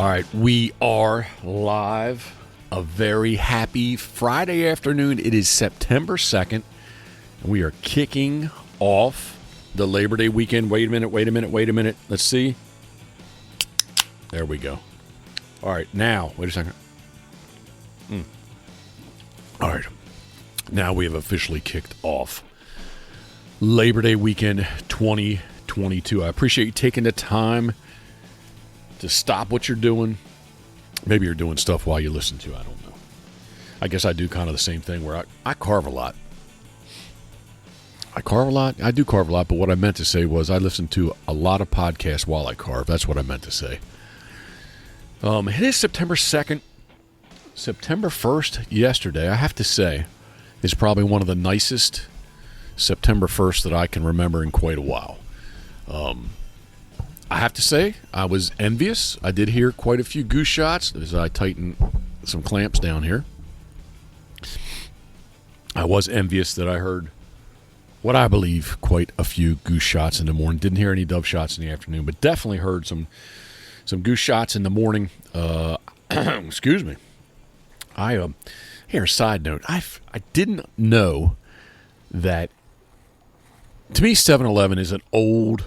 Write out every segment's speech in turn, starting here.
right, we are live. A very happy Friday afternoon. It is September 2nd. And we are kicking off the Labor Day weekend. Wait a minute. Let's see. There we go. All right, now, wait a second. All right, now we have officially kicked off Labor Day weekend 2022. I appreciate you taking the time to stop what you're doing. Maybe you're doing stuff while you listen to, I don't know. I guess I do kind of the same thing where I carve a lot. I do carve a lot, but what I meant to say was I listen to a lot of podcasts while I carve. That's what I meant to say. It is September 2nd. September 1st, yesterday, I have to say, is probably one of the nicest September 1st that I can remember in quite a while. I have to say, I was envious. I did hear quite a few goose shots as I tighten some clamps down here. I was envious that I heard what I believe quite a few goose shots in the morning. Didn't hear any dove shots in the afternoon, but definitely heard some goose shots in the morning. Excuse me. Here, a side note. I didn't know that, to me, 7-Eleven is an old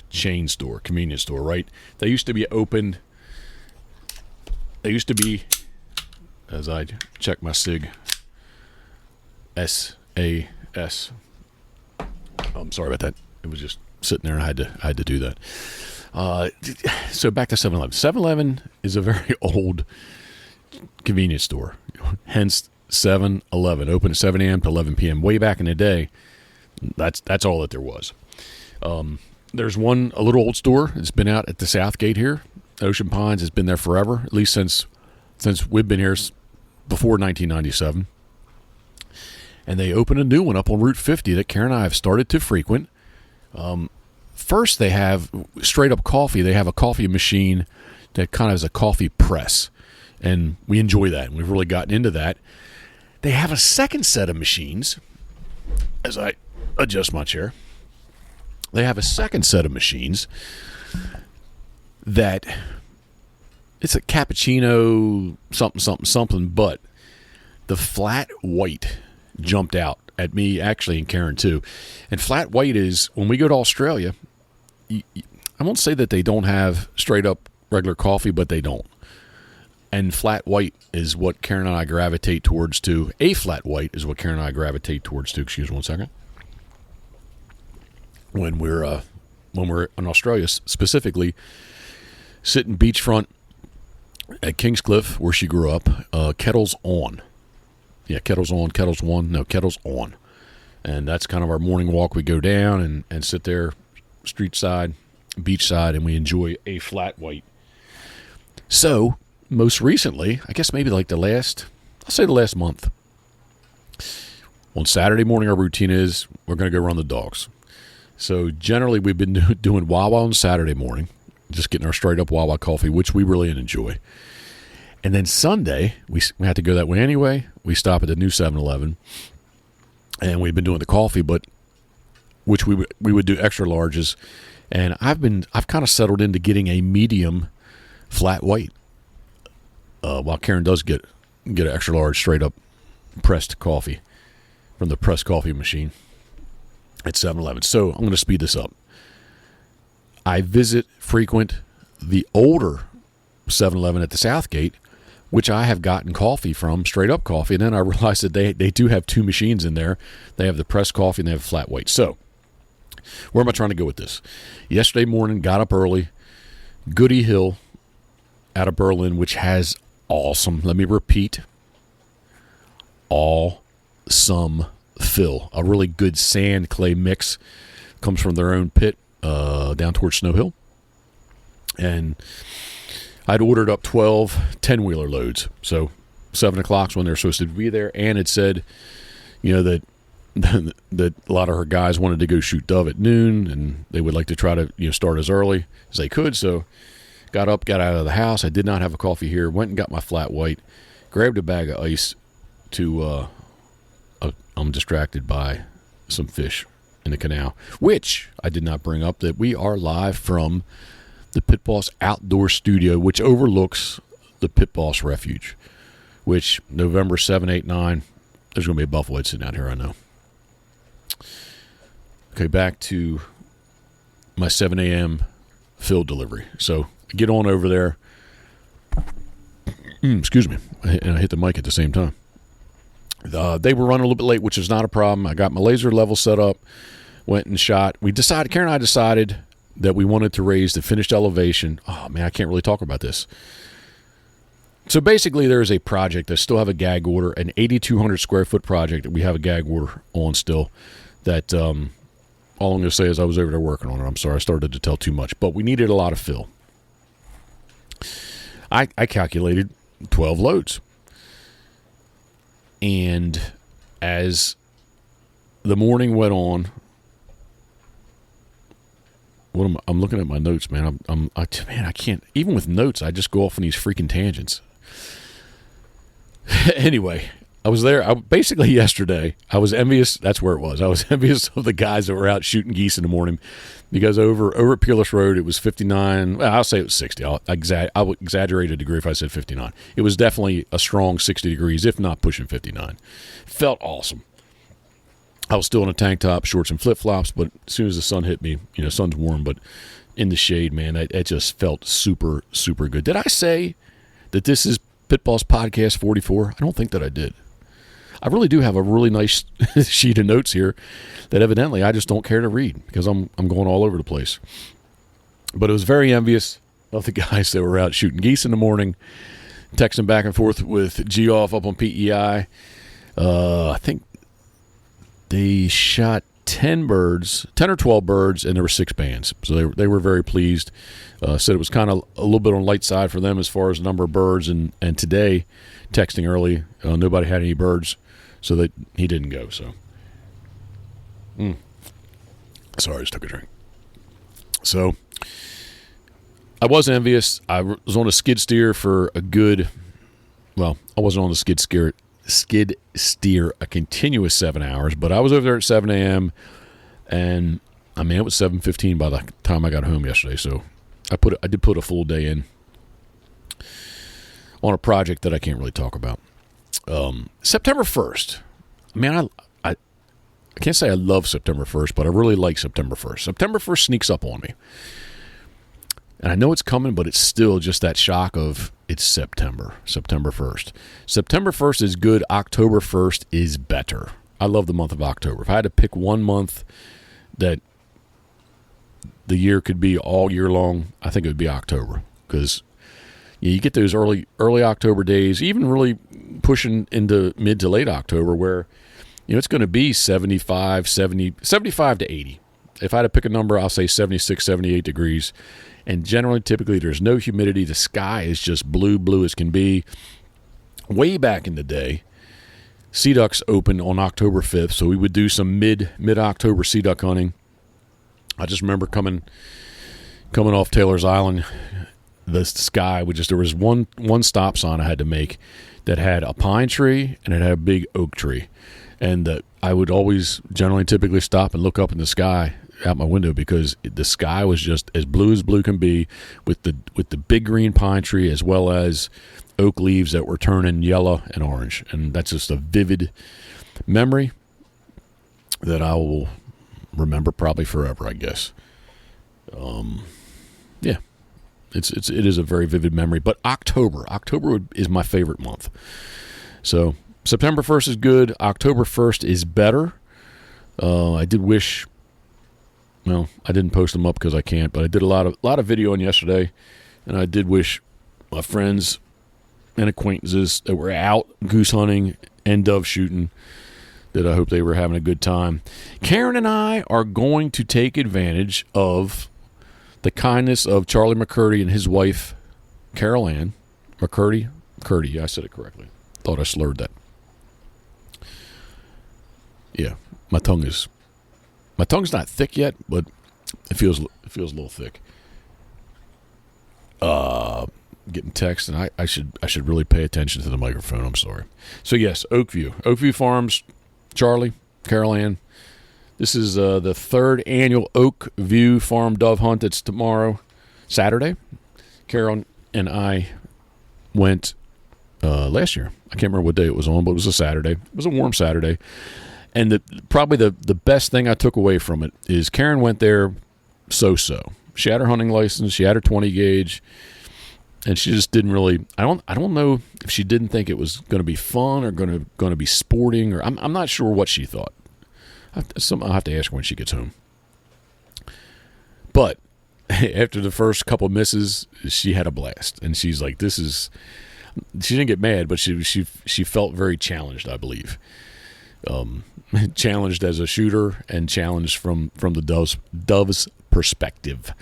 chain store, convenience store, right? They used to be open. They used to be, as I check my SIG, SAS. I'm sorry about that. It was just sitting there, and I had to do that. So back to 7-Eleven. 7-Eleven is a very old convenience store. Hence 7-Eleven, open at 7 a.m. to 11 p.m. Way back in the day, that's all that there was. There's a little old store. It's been out at the South Gate here. Ocean Pines has been there forever, at least since we've been here before 1997. And they opened a new one up on Route 50 that Karen and I have started to frequent. First, they have straight up coffee. They have a coffee machine that kind of is a coffee press. And we enjoy that. We've really gotten into that. They have a second set of machines, as I adjust my chair. They have a second set of machines that it's a cappuccino something, but the flat white jumped out at me, actually, and Karen too. And flat white is, when we go to Australia, I won't say that they don't have straight up regular coffee, but they don't. And flat white is what Karen and I gravitate towards too. A flat white is what Karen and I gravitate towards too. Excuse me 1 second. When we're in Australia, specifically sitting beachfront at Kingscliff, where she grew up, kettles on. Yeah, kettles on. And that's kind of our morning walk. We go down and sit there, street side, beach side, and we enjoy a flat white. So, most recently, I guess maybe like the last month, on Saturday morning, our routine is we're going to go run the dogs. So generally, we've been doing Wawa on Saturday morning, just getting our straight up Wawa coffee, which we really enjoy. And then Sunday, we had to go that way anyway. We stop at the new 7-Eleven, and we've been doing the coffee, but which we would do extra larges. And I've kind of settled into getting a medium flat white, while Karen does get an extra large straight up pressed coffee from the pressed coffee machine at 7-Eleven. So I'm going to speed this up. I frequent the older 7-Eleven at the Southgate, which I have gotten coffee from, straight up coffee, and then I realized that they do have two machines in there. They have the pressed coffee and they have flat white. So where am I trying to go with this? Yesterday morning, got up early, Goody Hill out of Berlin, which has awesome, let me repeat, awesome fill. A really good sand clay mix. Comes from their own pit down towards Snow Hill. And I'd ordered up 12 10-wheeler loads. So 7 o'clock's when they're supposed to be there. And it said, that that a lot of her guys wanted to go shoot dove at noon, and they would like to try to start as early as they could. So got up, got out of the house. I did not have a coffee here. Went and got my flat white. Grabbed a bag of ice to I'm distracted by some fish in the canal, which I did not bring up, that we are live from the Pitboss Outdoor Studio, which overlooks the Pitboss Refuge, which November 7, 8, 9, there's going to be a buffalo head sitting out here, I know. Okay, back to my 7 a.m. field delivery. So I get on over there. Excuse me. And I hit the mic at the same time. They were running a little bit late, which is not a problem. I got my laser level set up, went and shot. Karen and I decided that we wanted to raise the finished elevation. Oh, man, I can't really talk about this. So basically, there is a project. I still have a gag order, an 8,200 square foot project that we have a gag order on still. That all I'm going to say is I was over there working on it. I'm sorry, I started to tell too much. But we needed a lot of fill. I calculated 12 loads. And as the morning went on, I'm looking at my notes, man. I can't, even with notes, I just go off on these freaking tangents. Anyway, I was there. Basically yesterday, I was envious. That's where it was. I was envious of the guys that were out shooting geese in the morning, because over at Peerless Road, it was 59. Well, I'll say it was 60. I'll exaggerate a degree if I said 59. It was definitely a strong 60 degrees, if not pushing 59. Felt awesome. I was still in a tank top, shorts, and flip-flops, but as soon as the sun hit me, sun's warm, but in the shade, man, it just felt super, super good. Did I say that this is Pitboss Podcast 44? I don't think that I did. I really do have a really nice sheet of notes here that evidently I just don't care to read because I'm going all over the place. But I was very envious of the guys that were out shooting geese in the morning, texting back and forth with G-Off up on PEI. I think they shot 10 or 12 birds, and there were 6 bands. So they were very pleased. Said it was kind of a little bit on the light side for them as far as the number of birds. And today, texting early, nobody had any birds, so that he didn't go. So, sorry, I just took a drink. So, I was envious. I was on a skid steer for a good, well, I wasn't on the skid steer a continuous 7 hours, but I was over there at 7 a.m. and I mean it was 7:15 by the time I got home yesterday. So I did put a full day in on a project that I can't really talk about. September 1st. Man, I can't say I love September 1st, but I really like September 1st. September 1st sneaks up on me. And I know it's coming, but it's still just that shock of it's September 1st. September 1st is good. October 1st is better. I love the month of October. If I had to pick one month that the year could be all year long, I think it would be October. Because you get those early October days, even really pushing into mid to late October, where it's going to be 75 to 80. If I had to pick a number, I'll say 76, 78 degrees. And generally, typically, there's no humidity. The sky is just blue as can be. Way back in the day, sea ducks opened on October 5th, so we would do some mid-October sea duck hunting. I just remember coming off Taylor's Island, the sky would there was one stop sign I had to make that had a pine tree and it had a big oak tree. And I would always typically stop and look up in the sky out my window because the sky was just as blue can be with the big green pine tree as well as oak leaves that were turning yellow and orange. And that's just a vivid memory that I will remember probably forever, I guess. Yeah, it is a very vivid memory. But October is my favorite month. So September 1st is good. October 1st is better. I did wish. Well, I didn't post them up because I can't, but I did a lot of video on yesterday, and I did wish my friends and acquaintances that were out goose hunting and dove shooting that I hope they were having a good time. Karen and I are going to take advantage of the kindness of Charlie McCurdy and his wife, Carol Ann McCurdy. McCurdy, I said it correctly. Thought I slurred that. Yeah, my tongue's not thick yet, but it feels a little thick. Getting text, and I should really pay attention to the microphone. I'm sorry. So yes, Oakview Farms, Charlie, Carol Ann. This is the third annual Oakview Farm Dove Hunt. It's tomorrow, Saturday. Carol and I went last year. I can't remember what day it was on, but it was a Saturday. It was a warm Saturday. And probably the best thing I took away from it is Karen went there so-so. She had her hunting license. She had her 20 gauge. And she just didn't really. I don't know if she didn't think it was going to be fun or going to be sporting, or I'm not sure what she thought. I'll have to ask her when she gets home. But after the first couple of misses, she had a blast, and she's like, "This is." She didn't get mad, but she felt very challenged, I believe. Challenged as a shooter and challenged from the dove's perspective.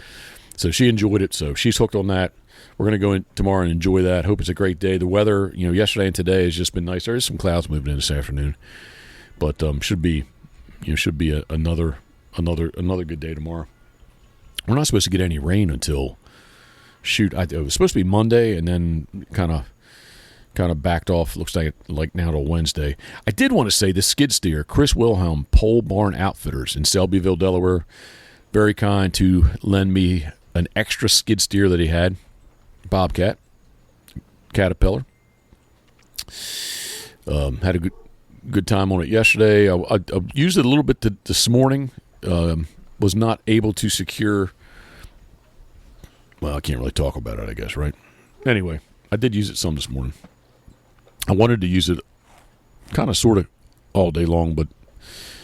So she enjoyed it. So she's hooked on that. We're going to go in tomorrow and enjoy that. Hope it's a great day. The weather, yesterday and today has just been nice. There is some clouds moving in this afternoon, but should be another good day tomorrow. We're not supposed to get any rain until it was supposed to be Monday, and then kind of backed off. Looks like now till Wednesday. I did want to say the skid steer, Chris Wilhelm, Pole Barn Outfitters in Selbyville, Delaware, very kind to lend me an extra skid steer that he had. Bobcat, Caterpillar. Had a good time on it yesterday. I used it a little bit this morning. Was not able to secure. Well, I can't really talk about it, I guess, right? Anyway, I did use it some this morning. I wanted to use it kind of sort of all day long, but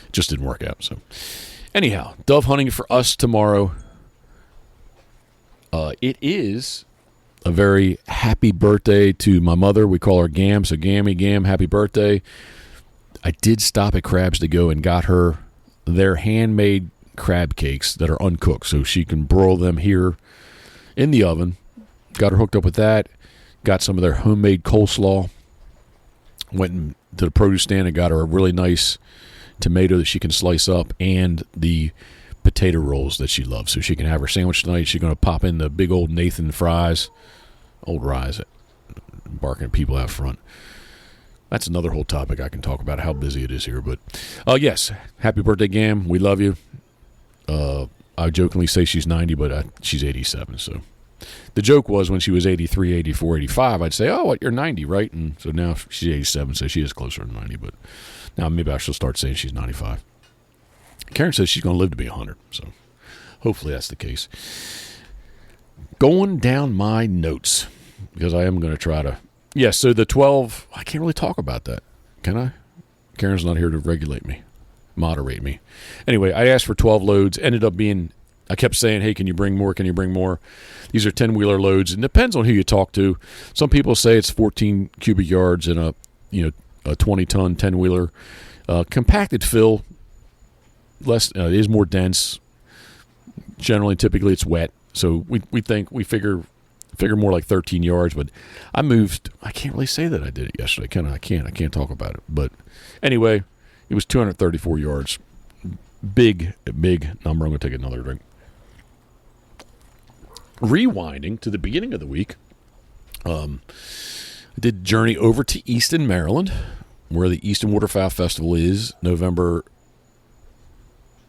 it just didn't work out. So anyhow, dove hunting for us tomorrow. It is a very happy birthday to my mother. We call her Gam, so Gam, happy birthday. I did stop at Crabs to go and got her their handmade crab cakes that are uncooked, so she can broil them here in the oven. Got her hooked up with that. Got some of their homemade coleslaw. Went to the produce stand and got her a really nice tomato that she can slice up and the potato rolls that she loves, so she can have her sandwich tonight. She's going to pop in the big old Nathan fries. Old Rise, barking at people out front. That's another whole topic I can talk about, how busy it is here. But, yes, happy birthday, Gam. We love you. I jokingly say she's 90, but she's 87. So the joke was when she was 83, 84, 85, I'd say, oh, what, you're 90, right? And so now she's 87, so she is closer to 90. But now maybe I should start saying she's 95. Karen says she's going to live to be 100, so hopefully that's the case. Going down my notes, because I am going to try to... Yes, so the 12... I can't really talk about that, can I? Karen's not here to moderate me. Anyway, I asked for 12 loads. Ended up being... I kept saying, hey, can you bring more? Can you bring more? These are 10-wheeler loads. It depends on who you talk to. Some people say it's 14 cubic yards in a 20-ton 10-wheeler. Compacted fill, less it is more dense. Generally, typically it's wet. So we figure more like 13 yards, but I can't really say that I did it yesterday. I can't talk about it. But anyway, it was 234 yards. Big number. I'm going to take another drink. Rewinding to the beginning of the week, I did a journey over to Easton, Maryland, where the Easton Waterfowl Festival is November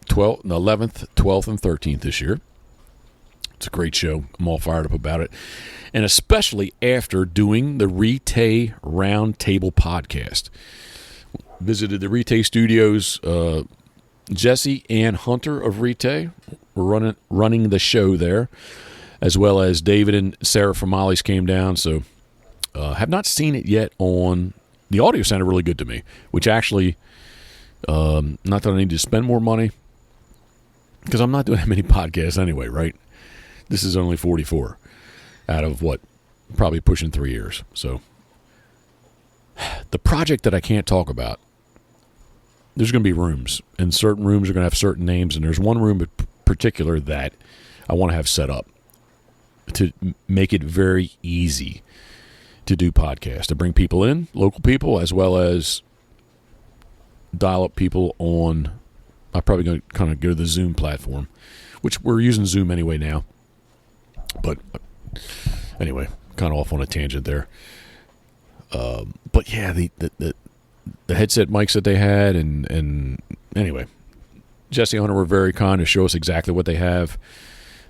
11th, 12th, and 13th this year. It's a great show. I'm all fired up about it. And especially after doing the Retay Roundtable podcast. Visited the Retay Studios. Jesse and Hunter of Retay were running the show there, as well as David and Sarah from Molly's came down. So have not seen it yet on... The audio sounded really good to me, which actually, not that I need to spend more money, because I'm not doing that many podcasts anyway, right? This is only 44 out of what? Probably pushing 3 years. So the project that I can't talk about, there's going to be rooms, and certain rooms are going to have certain names, and there's one room in particular that I want to have set up to make it very easy to do podcasts, to bring people in, local people, as well as dial up people on... I'm probably going to kind of go to the Zoom platform, which we're using Zoom anyway now. But anyway, kind of off on a tangent there. But yeah, the headset mics that they had, and anyway, Jesse and Hunter were very kind to show us exactly what they have.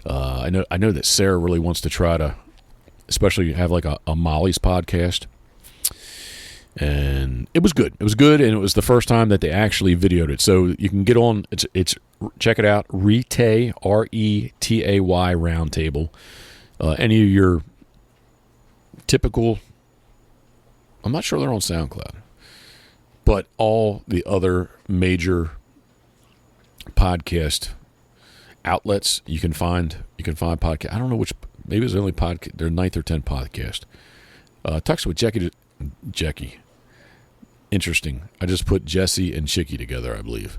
I know that Sarah really wants to try to, especially have like a Molly's podcast. And it was good. It was good, and it was the first time that they actually videoed it. So you can get on. It's check it out. Retay, Retay Roundtable. Any of your typical. I'm not sure they're on SoundCloud, but all the other major podcast outlets you can find podcast. I don't know which. Maybe it's the only podcast. Their 9th or 10th podcast. Talks with Jackie. Interesting. I just put Jesse and Chicky together, I believe.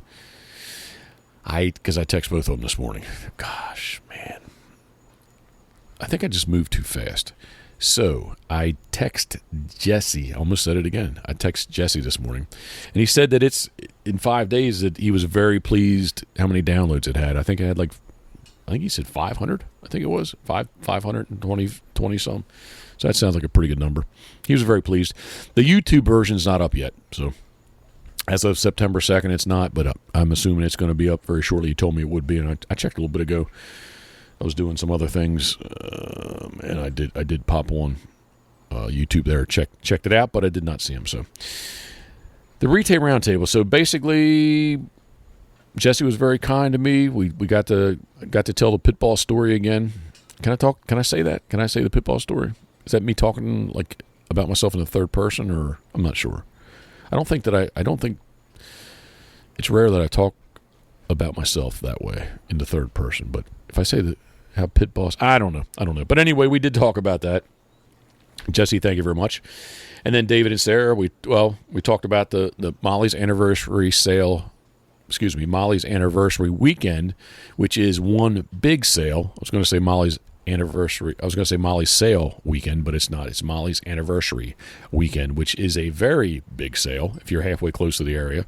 Because I text both of them this morning. Gosh, man. I think I just moved too fast. So I text Jesse. I almost said it again. I text Jesse this morning. And he said that it's in 5 days that he was very pleased how many downloads it had. I think it had I think he said 500. I think it was 520 some. So that sounds like a pretty good number. He was very pleased. The YouTube version's not up yet. So as of September 2nd, it's not, but I'm assuming it's going to be up very shortly. He told me it would be, and I checked a little bit ago. I was doing some other things, and I did pop on YouTube there, checked it out, but I did not see him. So the Retay Roundtable. So basically, Jesse was very kind to me. We got to tell the Pitboss story again. Can I talk? Can I say that? Can I say the Pitboss story? Is that me talking like about myself in the third person, or I'm not sure. I don't think it's rare that I talk about myself that way in the third person. But if I say how Pitboss, I don't know. But anyway, we did talk about that. Jesse, thank you very much. And then David and Sarah, we talked about the Molly's anniversary sale. Excuse me, Molly's anniversary weekend, which is one big sale. I was going to say Molly's anniversary. I was going to say Molly's sale weekend, but it's not. It's Molly's anniversary weekend, which is a very big sale if you're halfway close to the area.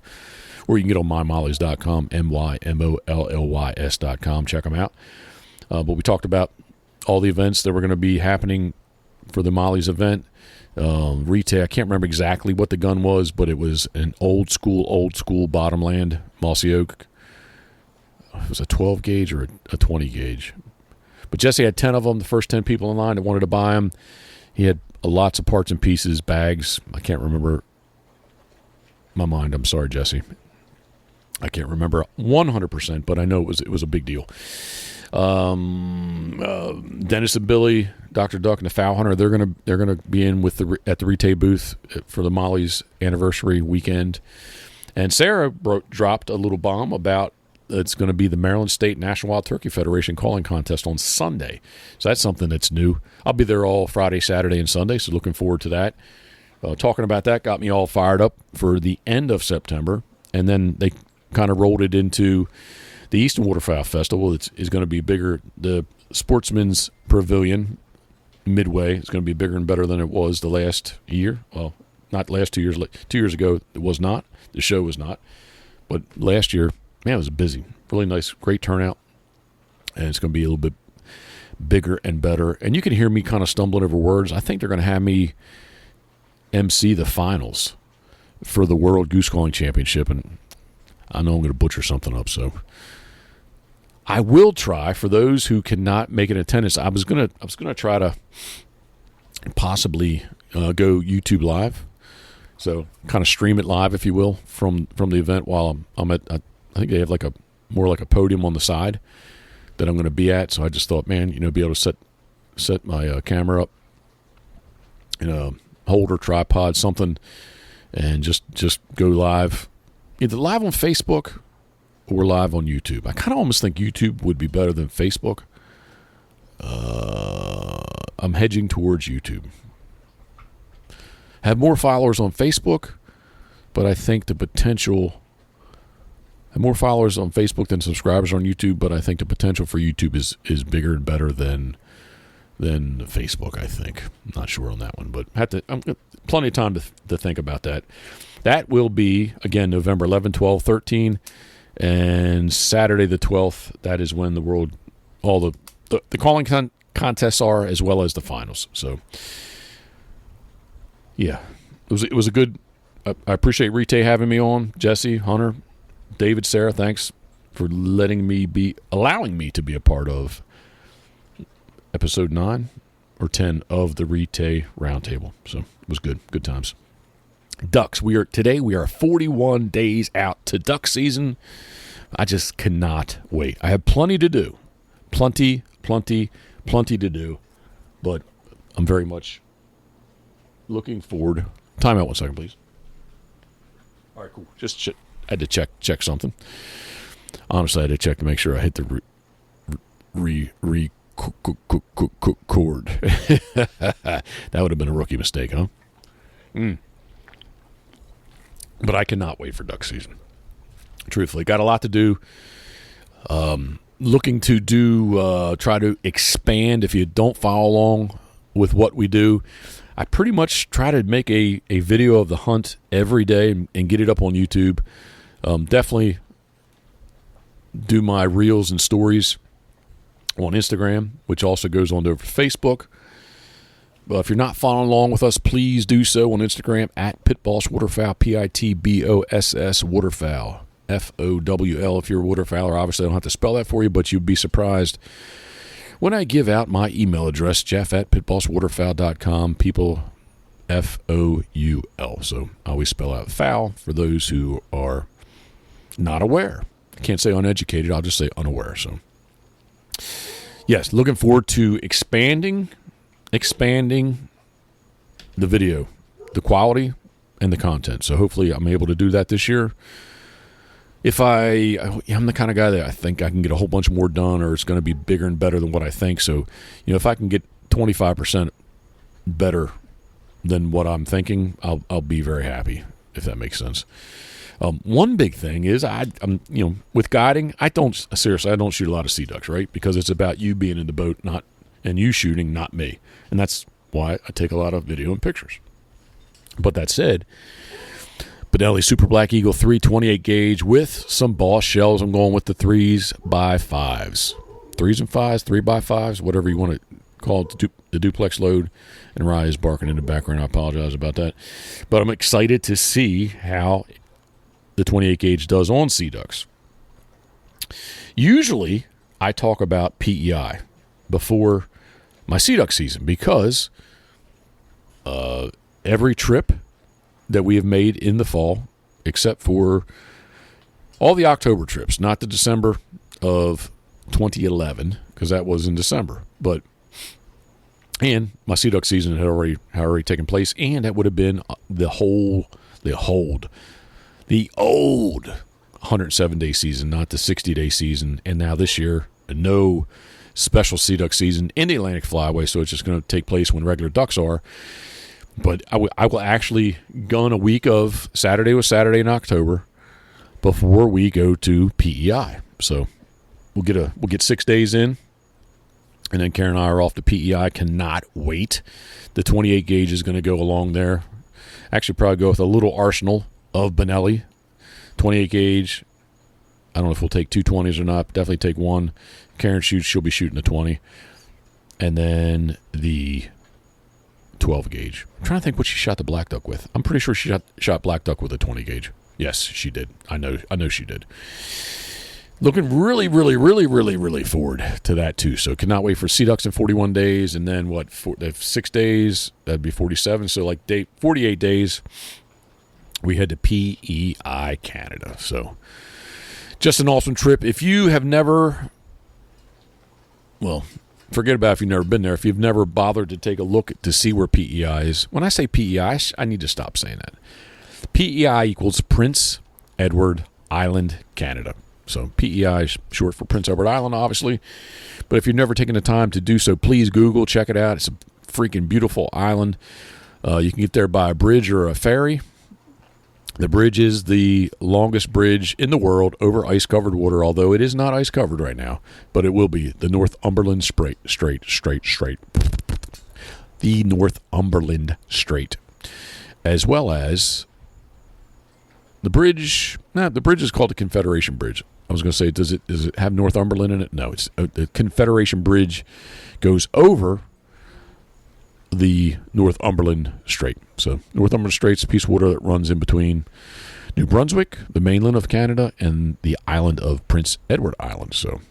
Or you can get on mymollys.com, mymollys.com. Check them out. But we talked about all the events that were going to be happening for the Molly's event. Retail, I can't remember exactly what the gun was, but it was an old school bottomland Mossy Oak. It was a 12 gauge or a 20 gauge. But Jesse had 10 of them, the first 10 people in line that wanted to buy them. He had lots of parts and pieces, bags. I can't remember my mind. I'm sorry, Jesse. I can't remember 100%, but I know it was a big deal. Dennis and Billy, Dr. Duck, and the Fowl Hunter, they're gonna be in with at the Retay booth for the Molly's anniversary weekend. And Sarah dropped a little bomb about it's going to be the Maryland State National Wild Turkey Federation calling contest on Sunday. So that's something that's new. I'll be there all Friday, Saturday, and Sunday, so looking forward to that. Talking about that got me all fired up for the end of September, and then they kind of rolled it into the Eastern Waterfowl Festival. Is going to be bigger. The Sportsman's Pavilion Midway is going to be bigger and better than it was the last year. Well, not the last 2 years. 2 years ago, it was not. The show was not. But last year, man, it was busy. Really nice, great turnout. And it's going to be a little bit bigger and better. And you can hear me kind of stumbling over words. I think they're going to have me MC the finals for the World Goose Calling Championship. And I know I'm going to butcher something up, so I will try. For those who cannot make an attendance, I was gonna try to possibly go YouTube live, so kind of stream it live, if you will, from the event while I'm at. I think they have more like a podium on the side that I'm going to be at. So I just thought, man, be able to set my camera up in a holder, tripod, something, and just go live, either live on Facebook or live on YouTube. I kind of almost think YouTube would be better than Facebook. I'm hedging towards YouTube. Have more followers on Facebook, but I think the potential. Have more followers on Facebook than subscribers on YouTube, but I think the potential for YouTube is bigger and better than Facebook. I think. I'm not sure on that one, but plenty of time to think about that. That will be again November 11, 12, 13. And Saturday the 12th, that is when all the calling contests are, as well as the finals. So, yeah, it was a good. I appreciate Retay having me on. Jesse, Hunter, David, Sarah, thanks for allowing me to be a part of episode 9 or 10 of the Rete Roundtable. So it was good times. Ducks. We are 41 days out to duck season. I just cannot wait. I have plenty to do. Plenty to do. But I'm very much looking forward. Time out 1 second, please. All right, cool. Just had to check something. Honestly, I had to check to make sure I hit the record. That would have been a rookie mistake, huh? But I cannot wait for duck season. Truthfully, got a lot to do. Looking to do, try to expand. If you don't follow along with what we do, I pretty much try to make a video of the hunt every day and get it up on YouTube. Definitely do my reels and stories on Instagram, which also goes on over to Facebook. If you're not following along with us, please do so on Instagram at Pitboss Waterfowl, Pitboss Waterfowl, FOWL. If you're a waterfowler, obviously I don't have to spell that for you, but you'd be surprised when I give out my email address, Jeff at pitbosswaterfowl.com, people, FOUL. So I always spell out foul for those who are not aware. I can't say uneducated, I'll just say unaware. So, yes, looking forward to expanding the video, the quality, and the content. So hopefully I'm able to do that this year. I'm the kind of guy that I think I can get a whole bunch more done, or it's going to be bigger and better than what I think. So, if I can get 25% better than what I'm thinking, I'll be very happy, if that makes sense. One big thing is I'm with guiding, I don't shoot a lot of sea ducks, right? Because it's about you being in the boat, and you shooting, not me. And that's why I take a lot of video and pictures. But that said, Benelli Super Black Eagle 328 gauge with some Boss shells. I'm going with the 3x5s. 3s and 5s, 3x5s, whatever you want to call it, the duplex load. And Rye is barking in the background. I apologize about that. But I'm excited to see how the 28 gauge does on sea ducks. Usually, I talk about PEI before my sea duck season because every trip that we have made in the fall, except for all the October trips, not the December of 2011, because that was in December. And my sea duck season had already taken place, and that would have been the old 107-day season, not the 60-day season. And now this year, no special sea duck season in the Atlantic Flyway, so it's just going to take place when regular ducks are. But I will actually gun a week of Saturday in October before we go to PEI. So we'll get 6 days in, and then Karen and I are off to PEI. Cannot wait. The 28 gauge is going to go along there. Actually, probably go with a little arsenal of Benelli 28 gauge. I don't know if we'll take 220s or not. Definitely take one. Karen shoots. She'll be shooting the 20, and then the 12 gauge. I'm trying to think what she shot the black duck with. I'm pretty sure she shot black duck with a 20 gauge. Yes, she did. I know she did. Looking really forward to that too. So cannot wait for sea ducks in 41 days, and then 6 days, that'd be 47. So 48 days, we head to PEI Canada. So just an awesome trip. If you have never, forget about if you've never been there. If you've never bothered to take a look to see where PEI is. When I say PEI, I need to stop saying that. PEI equals Prince Edward Island, Canada. So PEI is short for Prince Edward Island, obviously. But if you've never taken the time to do so, please Google, check it out. It's a freaking beautiful island. You can get there by a bridge or a ferry. The bridge is the longest bridge in the world over ice-covered water, although it is not ice-covered right now, but it will be. The Northumberland Strait. The Northumberland Strait. As well as the bridge. The bridge is called the Confederation Bridge. I was going to say, does it have Northumberland in it? No, it's the Confederation Bridge goes over the Northumberland Strait. So Northumberland Strait's a piece of water that runs in between New Brunswick, the mainland of Canada, and the island of Prince Edward Island. So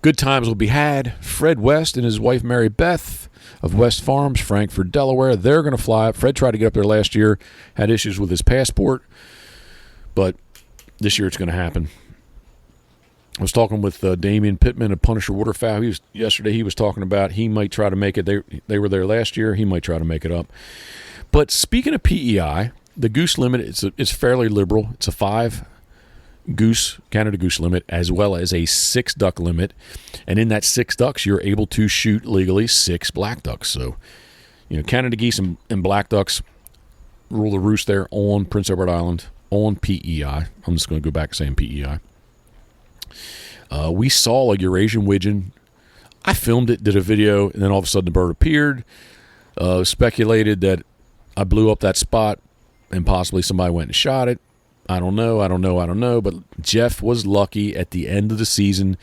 Good times will be had. Fred West and his wife Mary Beth of West Farms, Frankfort, Delaware. They're going to fly up. Fred tried to get up there last year, had issues with his passport, but this year it's going to happen. I was talking with Damian Pittman of Punisher Waterfowl. Yesterday he was talking about he might try to make it. They were there last year. He might try to make it up. But speaking of PEI, the goose limit it's fairly liberal. It's a 5 Canada goose limit, as well as a 6 duck limit. And in that 6 ducks, you're able to shoot legally 6 black ducks. So, Canada geese and black ducks rule the roost there on Prince Edward Island on PEI. I'm just going to go back to saying PEI. We saw a Eurasian widgeon. I filmed it, did a video, and then all of a sudden the bird appeared. Speculated that I blew up that spot and possibly somebody went and shot it. I don't know. But Jeff was lucky at the end of the season.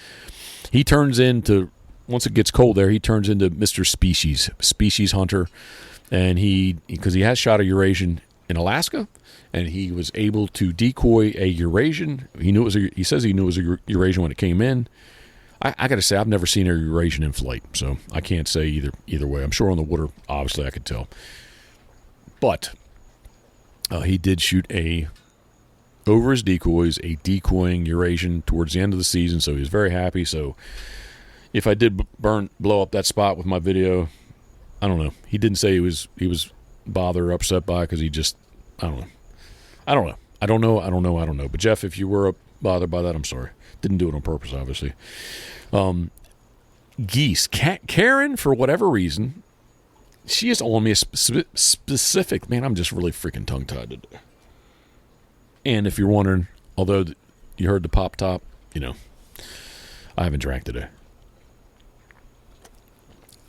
He turns into, once it gets cold there, he turns into Mr. Species hunter. And because he has shot a Eurasian in Alaska, and he was able to decoy a Eurasian. He says he knew it was a Eurasian when it came in. I got to say, I've never seen a Eurasian in flight, so I can't say either way. I'm sure on the water, obviously, I could tell. But he did shoot over his decoys, a decoying Eurasian towards the end of the season, so he was very happy. So if I did blow up that spot with my video, I don't know. He didn't say he was bothered or upset by it, because he just, I don't know. But Jeff, if you were bothered by that, I'm sorry. Didn't do it on purpose, obviously. Geese. Karen, for whatever reason, she is on me a specific, man, I'm just really freaking tongue-tied today. And if you're wondering, although you heard the pop top, I haven't drank today.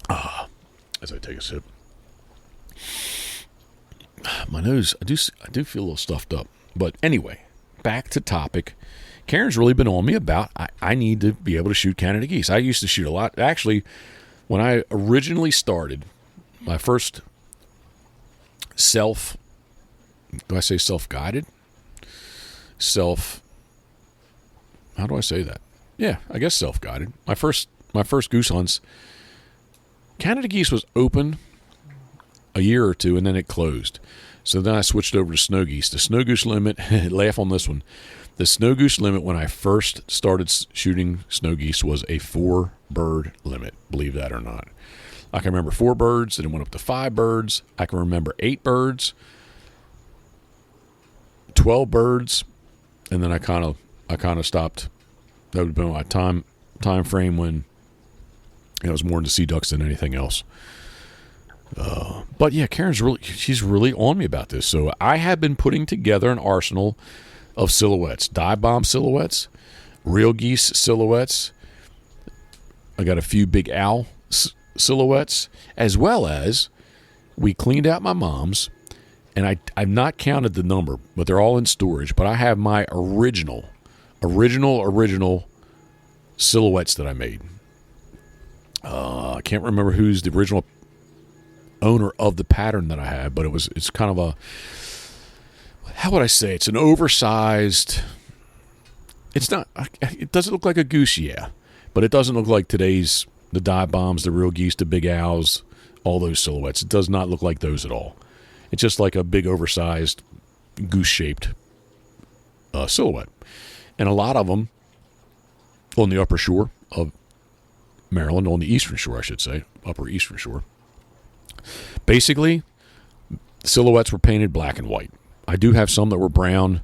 As I take a sip. My nose, I do feel a little stuffed up. But anyway, back to topic. Karen's really been on me about I need to be able to shoot Canada geese. I used to shoot a lot. Actually, when I originally started, my first self-guided? How do I say that? Yeah, I guess self-guided. My first goose hunts, Canada geese was open a year or two, and then it closed. So then I switched over to snow geese. The snow goose limit, laugh on this one. The snow goose limit when I first started shooting snow geese was a 4-bird limit, believe that or not. I can remember 4 birds, then it went up to 5 birds. I can remember 8 birds, 12 birds, and then I kind of stopped. That would have been my time frame when it was more into sea ducks than anything else. But yeah, she's really on me about this. So I have been putting together an arsenal of silhouettes, dive bomb silhouettes, real geese silhouettes. I got a few big owl silhouettes, as well as we cleaned out my mom's, and I've not counted the number, but they're all in storage. But I have my original silhouettes that I made. I can't remember who's the original owner of the pattern that I had, but it's kind of a, how would I say, it's an oversized, it doesn't look like a goose, yeah, but it doesn't look like today's, the dive bombs, the real geese, the big owls, all those silhouettes. It does not look like those at all. It's just like a big oversized goose-shaped silhouette. And a lot of them on the upper shore of Maryland, on the eastern shore, I should say, upper eastern shore. Basically, silhouettes were painted black and white. I do have some that were brown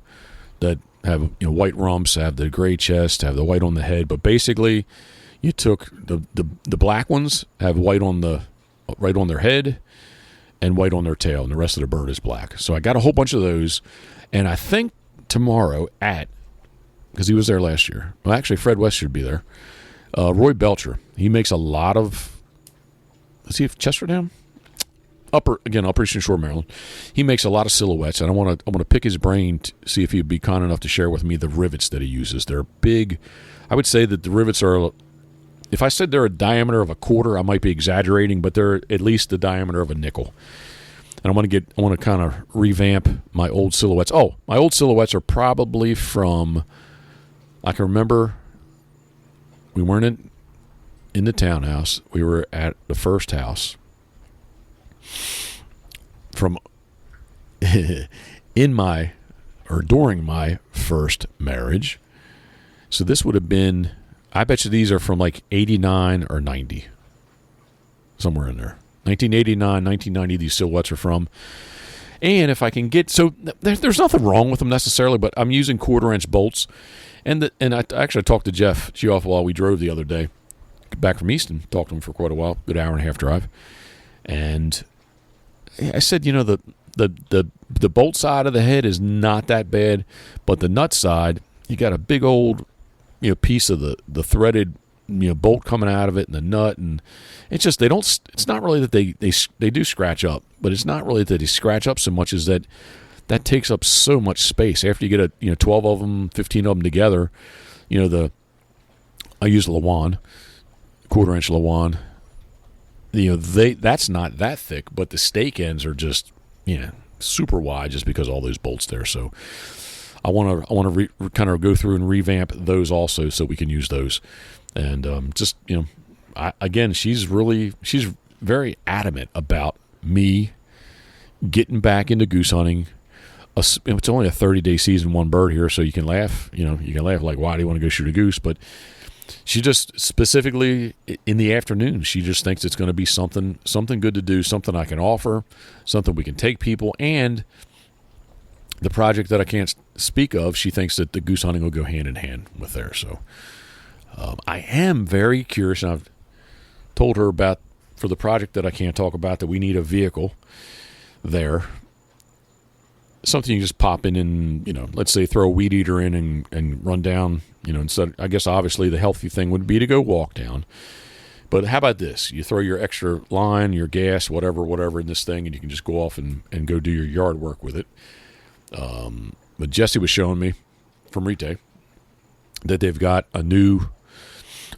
that have white rumps, have the gray chest, have the white on the head. But basically, you took the black ones have white on their head and white on their tail, and the rest of the bird is black. So I got a whole bunch of those, and I think tomorrow because he was there last year. Well, actually, Fred West should be there. Roy Belcher, he makes a lot of. Let's see if Chestertown, upper Eastern Shore, Maryland. He makes a lot of silhouettes, and I want to pick his brain to see if he'd be kind enough to share with me the rivets that he uses. They're big. I would say that the rivets are. If I said they're a diameter of a quarter, I might be exaggerating, but they're at least the diameter of a nickel. And I want to kind of revamp my old silhouettes. Oh, my old silhouettes are probably from. I can remember. We weren't in. in the townhouse. We were at the first house from during my first marriage. So this would have been, I bet you these are from like 89 or 90, somewhere in there. 1989, 1990, these silhouettes are from. And if I can get, so there's nothing wrong with them necessarily, but I'm using 1/4-inch bolts. And I actually talked to Jeff Geoff while we drove the other day, back from Easton, talked to him for quite a while, good hour and a half drive. And I said, the bolt side of the head is not that bad, but the nut side, you got a big old, piece of the threaded, bolt coming out of it, and the nut, and it's just it's not really that they do scratch up, but it's not really that they scratch up so much as that takes up so much space. After you get 12 of them, 15 of them together, I use Lawan, 1/4-inch Lawan. That's not that thick, but the stake ends are just super wide just because of all those bolts there. So I want to kind of go through and revamp those also so we can use those. And she's very adamant about me getting back into goose hunting. It's only a 30-day season, one bird here, so you can laugh. You can laugh like, why do you want to go shoot a goose? But she just specifically in the afternoon, she just thinks it's going to be something good to do, something I can offer, something we can take people, and the project that I can't speak of, she thinks that the goose hunting will go hand in hand with there. So I am very curious, and I've told her about, for the project that I can't talk about, that we need a vehicle there. Something you just pop in and, let's say throw a weed eater in and run down, instead. I guess obviously the healthy thing would be to go walk down. But how about this? You throw your extra line, your gas, whatever in this thing, and you can just go off and go do your yard work with it. But Jesse was showing me from Rite that they've got a new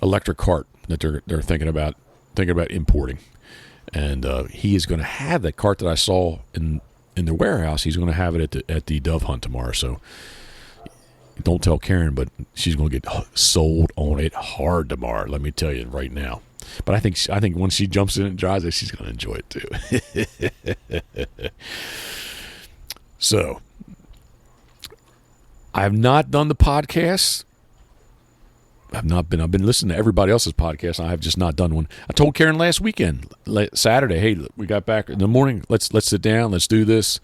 electric cart that they're thinking about importing. And he is going to have that cart that I saw in the warehouse. He's going to have it at the dove hunt tomorrow. So don't tell Karen, but she's going to get sold on it hard tomorrow. Let me tell you right now. But I think once she jumps in and drives it, she's going to enjoy it too. So I have not done the podcast. I've been listening to everybody else's podcast. I have just not done one. I told Karen last weekend, Saturday, hey, we got back in the morning. Let's sit down. Let's do this.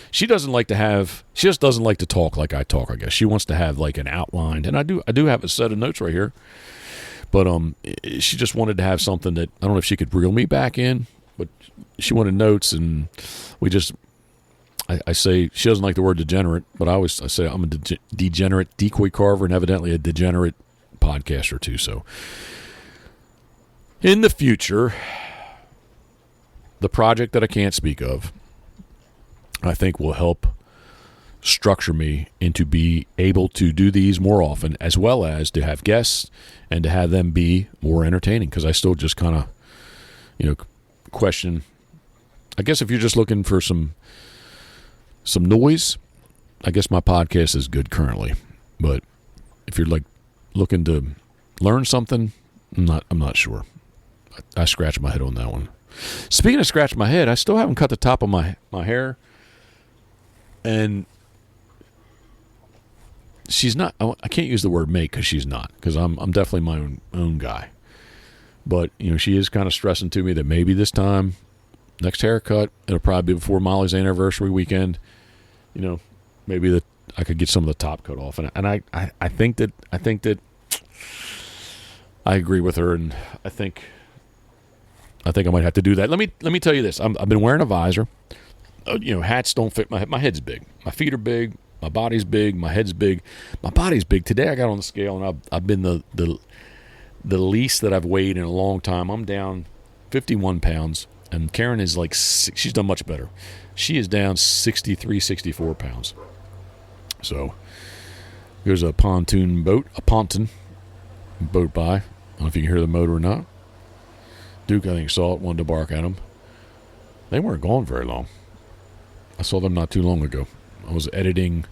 She just doesn't like to talk like I talk, I guess. She wants to have like an outline. And I do have a set of notes right here. But she just wanted to have something that, I don't know if she could reel me back in, but she wanted notes, and I say she doesn't like the word degenerate, but I say I'm a degenerate decoy carver and evidently a degenerate podcaster too. So in the future, the project that I can't speak of, I think will help structure me into be able to do these more often, as well as to have guests and to have them be more entertaining, because I still just kind of question. I guess if you're just looking for some noise, I guess my podcast is good currently. But if you're like looking to learn something, I'm not sure. I scratched my head on that one. Speaking of scratching my head, I still haven't cut the top of my hair, and she's not. I can't use the word make because she's not. Because I'm definitely my own guy. But she is kind of stressing to me that maybe this time, next haircut, it'll probably be before Molly's anniversary weekend. Maybe that I could get some of the top cut off, and I think that I agree with her, and I think I might have to do that. Let me tell you this: I've been wearing a visor. Hats don't fit my head's big, my feet are big, my body's big, my head's big, my body's big. Today I got on the scale, and I've been the least that I've weighed in a long time. I'm down 51 pounds, and Karen is she's done much better. She is down 63, 64 pounds. So there's a pontoon boat by. I don't know if you can hear the motor or not. Duke, I think, saw it, wanted to bark at them. They weren't gone very long. I saw them not too long ago. I was editing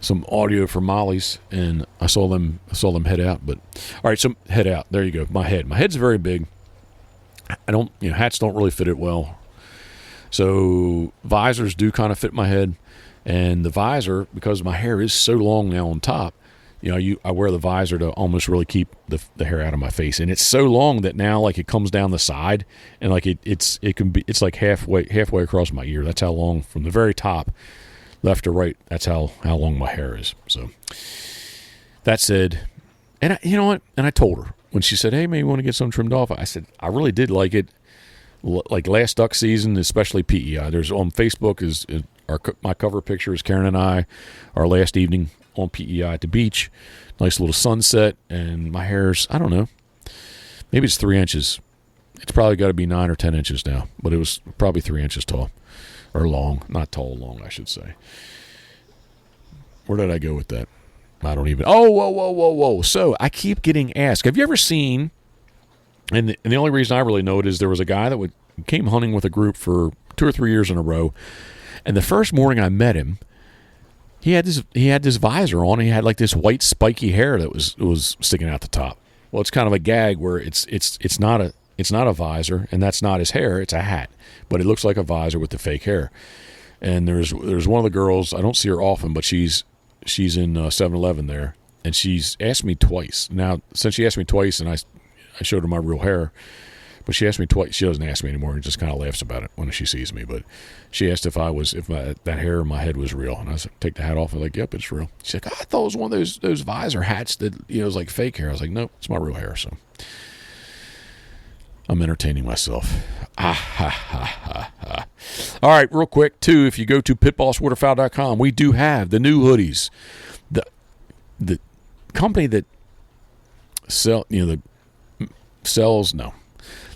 some audio for Molly's, and I saw them head out. But all right, so head out. There you go. My head's very big. I don't, hats don't really fit it well. So visors do kind of fit my head, and the visor, because my hair is so long now on top, I wear the visor to almost really keep the hair out of my face, and it's so long that now like it comes down the side, and like it's like halfway across my ear. That's how long from the very top, left to right. That's how long my hair is. So that said, and you know what? And I told her when she said, "Hey, maybe you want to get some trimmed off." I said I really did like it. Like last duck season, especially PEI. There's on Facebook is my cover picture is Karen and I, our last evening on PEI at the beach. Nice little sunset, and my hair's, I don't know, maybe it's 3 inches. It's probably got to be 9 or 10 inches now, but it was probably 3 inches tall or long, not tall, long, I should say. Where did I go with that? I don't even. Oh, whoa. So I keep getting asked, have you ever seen? And the only reason I really know it is there was a guy that came hunting with a group for 2 or 3 years in a row, and the first morning I met him, he had this visor on. And he had like this white spiky hair that was sticking out the top. Well, it's kind of a gag where it's not a visor, and that's not his hair. It's a hat, but it looks like a visor with the fake hair. And there's one of the girls, I don't see her often, but she's in 7-Eleven there, and she's asked me twice. Now, since she asked me twice, and I showed her my real hair, but she asked me twice. She doesn't ask me anymore. She just kind of laughs about it when she sees me. But she asked if that hair in my head was real, and I said, "Take the hat off." I'm like, "Yep, it's real." She's like, "I thought it was one of those visor hats that it was like fake hair." I was like, "Nope, it's my real hair." So I'm entertaining myself. All right, real quick too. If you go to pitbosswaterfowl.com, we do have the new hoodies. The company that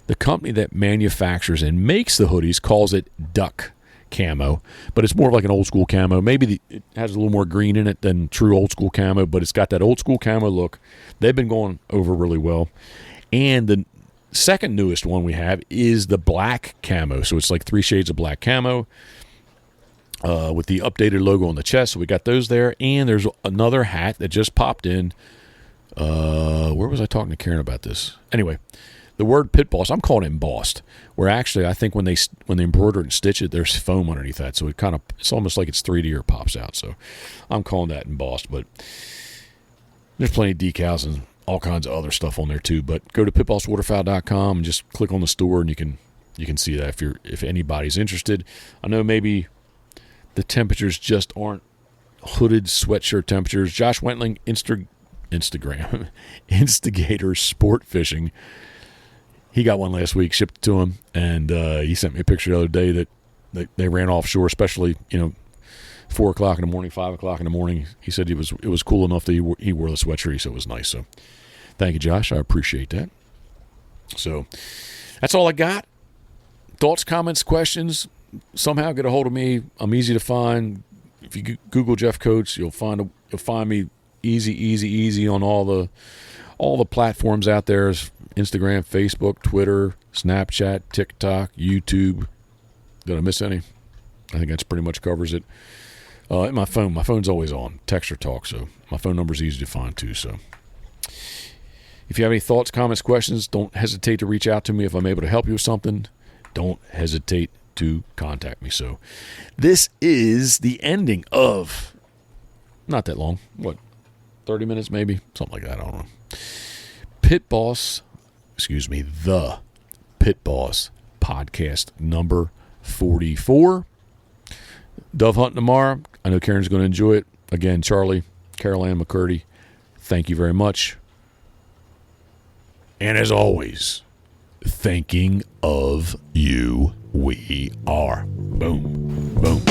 the company that manufactures and makes the hoodies calls it duck camo, but it's more like an old school camo. Maybe it has a little more green in it than true old school camo, but it's got that old school camo look. They've been going over really well. And the second newest one we have is the black camo. So it's like 3 shades of black camo with the updated logo on the chest. So we got those there. And there's another hat that just popped in. Where was I talking to Karen about this? Anyway, the word Pitboss, I'm calling it embossed, where actually I think when they embroider it and stitch it, there's foam underneath that, so it's almost like it's 3D or pops out. So I'm calling that embossed, but there's plenty of decals and all kinds of other stuff on there too. But go to pitbosswaterfowl.com and just click on the store, and you can see that if anybody's interested. I know maybe the temperatures just aren't hooded sweatshirt temperatures. Josh Wentling, Instagram Instigator Sport Fishing, he got one last week, shipped it to him, and he sent me a picture the other day that they ran offshore, especially 4 o'clock in the morning, 5 o'clock in the morning. He said it was cool enough that he wore the sweatshirt, so it was nice. So thank you, Josh. I appreciate that. So that's all I got. Thoughts, comments, questions, somehow get a hold of me. I'm easy to find. If you Google Jeff Coates, you'll find me easy on all the platforms out there. Instagram, Facebook, Twitter, Snapchat, TikTok, YouTube. Did I miss any? I think that's pretty much covers it. My phone's always on, text or talk, so my phone number's easy to find too. So if you have any thoughts, comments, questions, don't hesitate to reach out to me. If I'm able to help you with something, don't hesitate to contact me. So this is the ending of, not that long, 30 minutes maybe? Something like that, I don't know. The Pitboss podcast number 44. Dove hunting tomorrow. I know Karen's going to enjoy it. Again, Charlie, Caroline McCurdy, thank you very much. And as always, thinking of you, we are. Boom, boom.